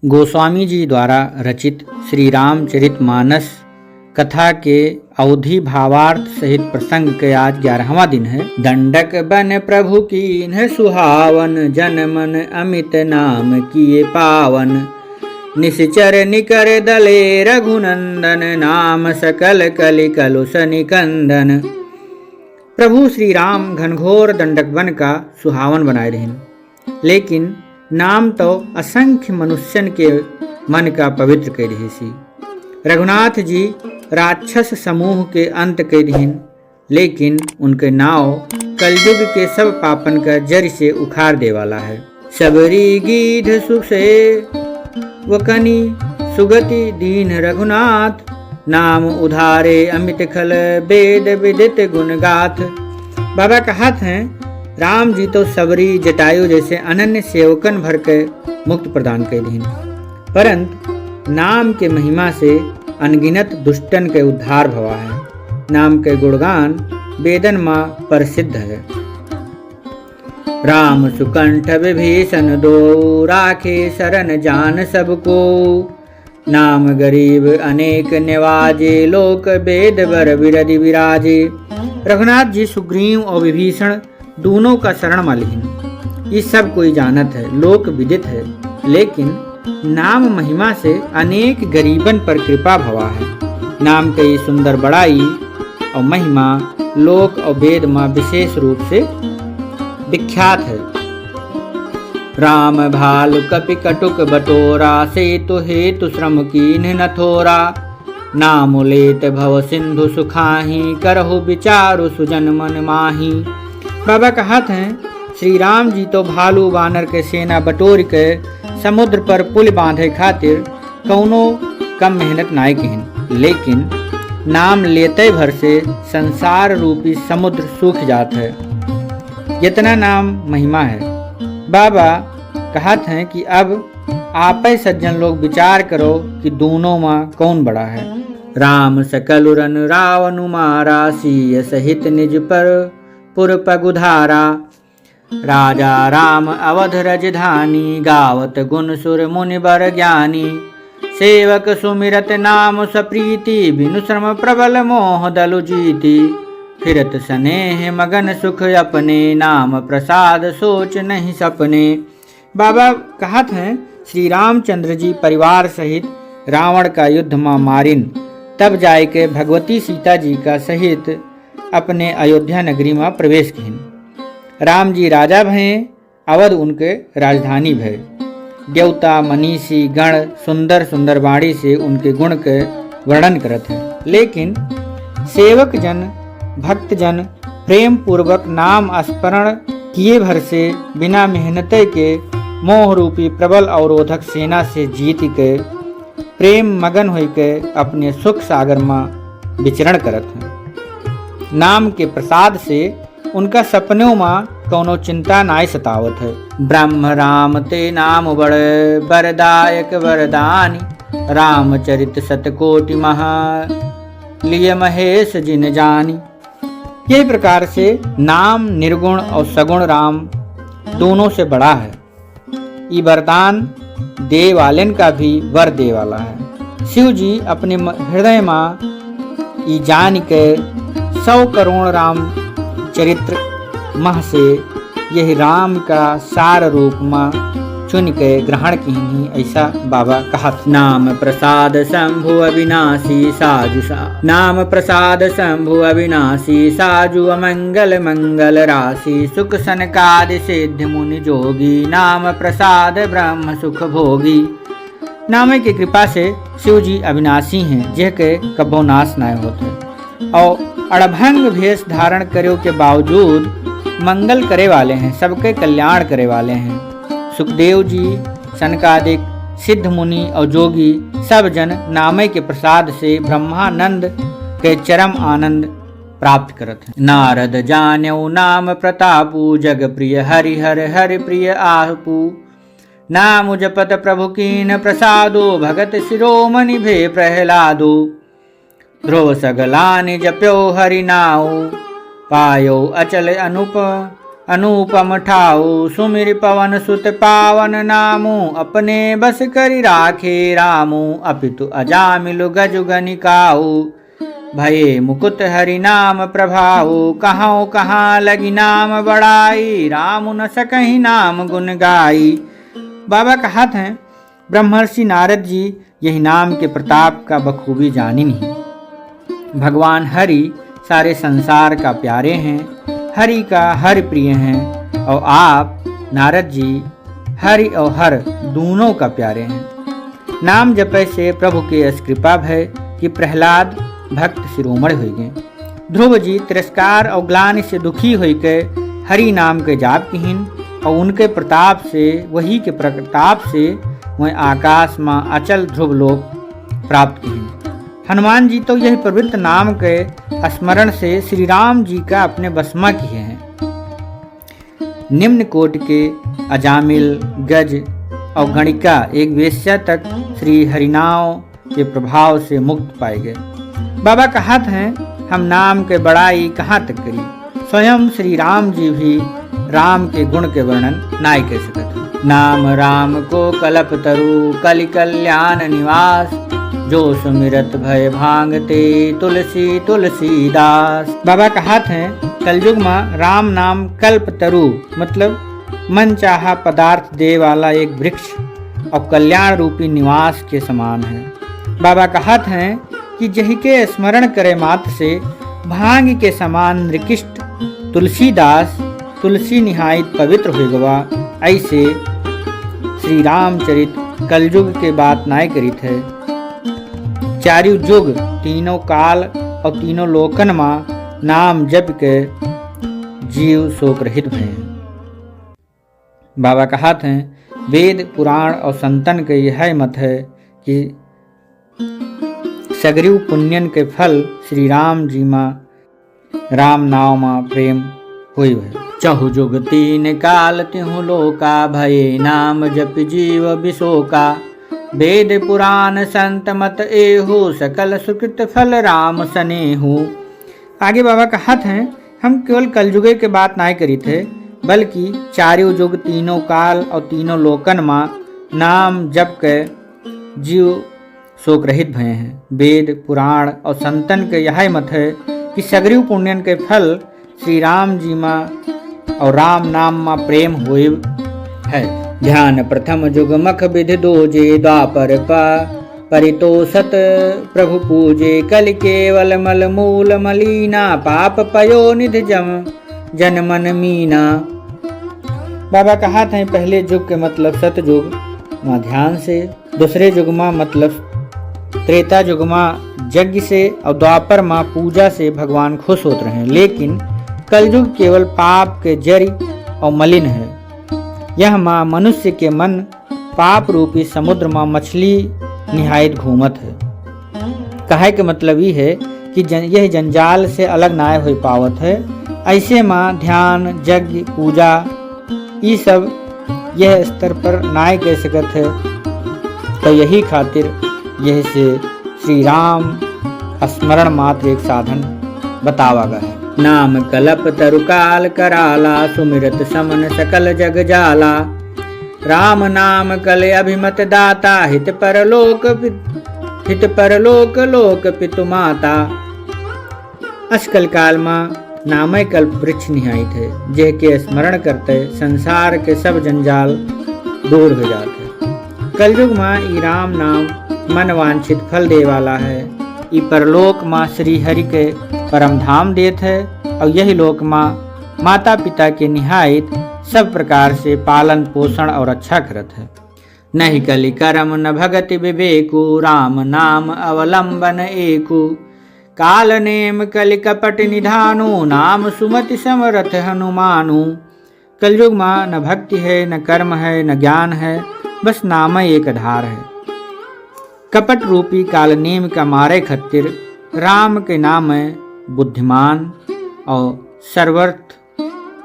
गोस्वामी जी द्वारा रचित श्री रामचरितमानस कथा के अवधि भावार्थ सहित प्रसंग के आज 11वां दिन है। दंडक बन प्रभु कीन्ह सुहावन, जन मन अमित नाम किए पावन। निश्चर निकर दले रघुनंदन, नाम सकल कलि कलुष निकंदन। प्रभु श्री राम घनघोर दंडक वन का सुहावन बनाए रहें, लेकिन नाम तो असंख्य मनुष्यन के मन का पवित्र कर रही सी। रघुनाथ जी राक्षस समूह के अंत कर दीन, लेकिन उनके नाव कलयुग के सब पापन का जड़ से उखाड़ दे वाला है। सबरी गीध सुसे वकनी सुगति दीन रघुनाथ, नाम उधारे अमित खल वेद विदित गुण गाथ। बाबा कहत हैं, राम जी तो सबरी जटायु जैसे अनन्य सेवकन भर के मुक्त प्रदान कर दीन, परंतु नाम के महिमा से अनगिनत दुष्टन के उद्धार भवा है। नाम के गुणगान वेदन माँ प्रसिद्ध है। राम सुकंठ विभीषण दो, राखे शरण जान सबको। नाम गरीब अनेक निवाजे, लोक वेद बर विरधि विराजे। रघुनाथ जी सुग्रीव और विभीषण दोनों का शरण मालिन, ये सब कोई जानत है, लोक विदित है, लेकिन नाम महिमा से अनेक गरीबन पर कृपा भवा है। नाम के सुंदर बड़ाई और महिमा लोक और वेद में विशेष रूप से विख्यात है। राम भालु कपि कटुक बटोरा, सेतु हेतु श्रम कीन्ह न थोरा। नाम लेत भव सिंधु सुखाही, करहु विचारु सुजन मन माही। बाबा कहत हैं, श्री राम जी तो भालू वानर के सेना बटोर के समुद्र पर पुल बांधे खातिर कौनो कम मेहनत नाय किन, लेकिन नाम लेते भर से संसार रूपी समुद्र सूख जात है। इतना नाम महिमा है। बाबा कहत हैं कि अब आप सज्जन लोग विचार करो कि दोनों माँ कौन बड़ा है। राम सकल रन रावण मारा, सीय सहित निज पर पुर पगुधारा। राजा राम अवध रजधानी, गावत गुण सुर मुनि बर ज्ञानी। सेवक सुमिरत नाम सप्रीति, बिनु श्रम प्रबल मोह दलु जीति। फिरत स्नेह मगन सुख अपने, नाम प्रसाद सोच नहीं सपने। बाबा कहत हैं, श्री रामचंद्र जी परिवार सहित रावण का युद्ध में मारिन, तब जाय के भगवती सीता जी का सहित अपने अयोध्या नगरी में प्रवेश किन। राम जी राजा भये, अवध उनके राजधानी भय। देवता मनीषी गण सुंदर सुंदर वाणी से उनके गुण के वर्णन करत हैं, लेकिन सेवक जन भक्त जन प्रेम पूर्वक नाम स्मरण किए भर से बिना मेहनत के मोह रूपी प्रबल अवरोधक सेना से जीत के प्रेम मगन हो के अपने सुख सागर में विचरण करत हैं। नाम के प्रसाद से उनका सपनों में कौनो चिंता नाय सतावत है। ब्रह्म राम ते नाम बड़ वरदायक वरदानी, रामचरित सतकोटि महा लिय महेश जिन जानी। यही प्रकार से नाम निर्गुण और सगुण राम दोनों से बड़ा है। ये वरदान दे वालेन का भी वर दे वाला है। शिव जी अपने हृदय में ये जान के 100 करोड़ राम चरित्र मह से यही राम का सार रूप में चुन के ग्रहण की, ऐसा बाबा कहत। नाम प्रसाद शंभु अविनाशी साजु नाम प्रसाद शंभु अविनाशी, साजु अमंगल मंगल राशि। सुख सनकादि सिद्ध मुनि जोगी, नाम प्रसाद ब्रह्म सुख भोगी। नाम की कृपा से शिव जी अविनाशी हैं, जिह के कबो नाश न होते, और अड़भंग भेष धारण करो के बावजूद मंगल करे वाले हैं, सबके कल्याण करे वाले हैं। सुखदेव जी सनकादिक सिद्ध मुनि और जोगी सब जन नामे के प्रसाद से ब्रह्मानंद के चरम आनंद प्राप्त करत हैं। नारद जान्यौ नाम प्रतापु, जग प्रिय हरिहर हरि प्रिय आहपु। नाम जपत प्रभु कीन प्रसादो, भगत शिरोमणि भे प्रहलादो। ध्रुव सगलानि जप्यो हरि नाउ, पायो अचल अनुप अनुपम ठाऊ सुमिर पवन सुत पावन नामू अपने बस करि राखे रामू अपितु अजामिलु गजु गनिकाऊ भये मुकुट हरि नाम प्रभाऊ कहाँ कहाँ लगी नाम बड़ाई रामु न सकहि नाम गुण गाई। बाबा कहत हैं ब्रह्मर्षि नारद जी यही नाम के प्रताप का बखूबी जानी नहीं। भगवान हरि सारे संसार का प्यारे हैं, हरि का हर प्रिय हैं और आप नारद जी हरि और हर दोनों का प्यारे हैं। नाम जपे से प्रभु के यश कृपा भय कि प्रहलाद भक्त शिरोमणि हो गए। ध्रुव जी तिरस्कार और ग्लानि से दुखी होकर हरि नाम के जाप किहिन और उनके प्रताप से वही के प्रताप से वह आकाश में अचल ध्रुव लोक प्राप्त किहिन। हनुमान जी तो यह पवित्र नाम के स्मरण से श्री राम जी का अपने बसमा किए हैं। निम्न कोटि के अजामिल गज और गणिका एक वेश्या तक श्री हरिनाम के प्रभाव से मुक्त पाए गए। बाबा कहत हैं हम नाम के बड़ाई कहाँ तक करी, स्वयं श्री राम जी भी राम के गुण के वर्णन नाय कह सकते। नाम राम को कलप तरु कलि कल्याण निवास जो सुमिरत भय भांगते तुलसी तुलसीदास। बाबा कहत हैं कलयुग में राम नाम कल्प तरु मतलब मन चाहा पदार्थ दे वाला एक वृक्ष और कल्याण रूपी निवास के समान है। बाबा कहत हैं कि जही के स्मरण करे मात्र से भांग के समान निकृष्ट तुलसीदास तुलसी निहायत पवित्र हो गवा। ऐसे श्री रामचरित कलयुग के बात नाय करित है। चारु युग तीनों काल और तीनों लोकन में नाम जप के जीव शोक रहित भय। बाबा कहत हैं वेद पुराण और संतन के यह मत है कि सगरीव पुण्यन के फल श्री राम जी माँ राम नाव माँ प्रेम हुई है। चहु जुग तीन काल तिहु लोका भये नाम जप जीव विशोका वेद पुराण संत मत एहु सकल सुकृत फल राम सनेहु। आगे बाबा कहत हैं हम केवल कलयुगे के बात नहीं करी थे बल्कि चारों युग तीनों काल और तीनों लोकन माँ नाम जप के जीव शोक रहित भय हैं। वेद पुराण और संतन के यह मत है कि सगरीव पुण्यन के फल श्री राम जी माँ और राम नाम माँ प्रेम हुए है। ध्यान प्रथम जुग मख विधि दोजे द्वापर परितोषत प्रभु पूजे कल केवल मल मूल मलीना पाप पयो निधि जन मन मीना। बाबा कहा था पहले युग के मतलब सतयुग माँ ध्यान से, दूसरे युग माँ मतलब त्रेता युग माँ यज्ञ से और द्वापर माँ पूजा से भगवान खुश होते रहे। लेकिन कलयुग केवल पाप के जरी और मलिन है। यह माँ मनुष्य के मन पाप रूपी समुद्र माँ मछली निहायत घूमत है। कहे के मतलब ये है कि यह जंजाल से अलग ना हो पावत है। ऐसे माँ ध्यान यज्ञ पूजा ये सब यह स्तर पर ना कह सकत है। तो यही खातिर यह से श्री राम स्मरण मात्र एक साधन बतावा गया है। नाम कलप तरुकाल कराला सुमिरत समन सकल जग जाला राम नाम कले अभिमत दाता हित परलोक लोक पितु माता। आजकल काल में नामय कल्प वृक्ष निहायत है जह के स्मरण करते संसार के सब जंजाल दूर हो जाते। कलयुग में ई राम नाम मन वांछित फल दे वाला है। ई परलोक माँ श्री हरि के परम धाम देत है और यही लोक माँ माता पिता के निहायत सब प्रकार से पालन पोषण और अच्छा करत है। नहीं कलि करम न भगति विवेकु राम नाम अवलंबन एकु काल नेम कलि कपट निधानु नाम सुमति समरथ हनुमानु। कलयुग माँ न भक्ति है न कर्म है न ज्ञान है, बस नाम एक आधार है। कपट रूपी काल नेम का मारे खतिर राम के नाम है बुद्धिमान और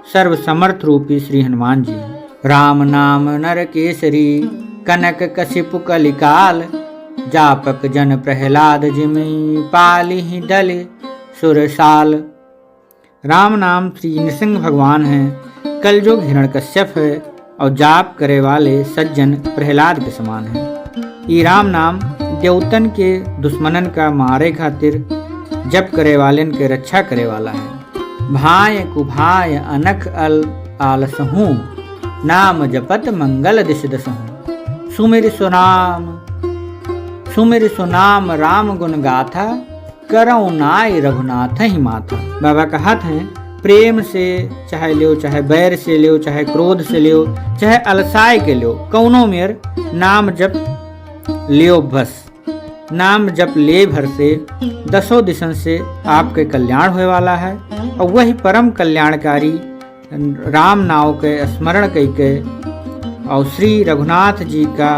सर्व समर्थ रूपी श्री हनुमान जी। राम नाम नर केसरी कनक कशिपु कलिकाल जापक जन प्रहलाद जिमि पालिहि दल सुरसाल। राम नाम श्री नृसिंह भगवान हैं कलयुग हिरण्यकश्यप है और जाप करे वाले सज्जन प्रहलाद के समान है। ये राम नाम देवतन के दुश्मनन का मारे खातिर जप करे वालन के रक्षा करे वाला है। भाय कुभाय अनख अल आलसहूँ, नाम जपत मंगल दिश दसहूँ। सुमिर सुनाम राम गुण गाथा, करऊ नाय रघुनाथ ही माथा। बाबा कहत हैं प्रेम से चाहे लियो, चाहे बैर से लियो, चाहे क्रोध से लियो, चाहे अलसाय के लियो, कौनो मेर नाम जप लियो बस। नाम जप ले भर से दसों दिशन से आपके कल्याण होने वाला है। और वही परम कल्याणकारी राम नाम के स्मरण कई के और श्री रघुनाथ जी का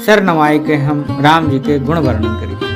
सर नवाई के हम राम जी के गुण वर्णन करें।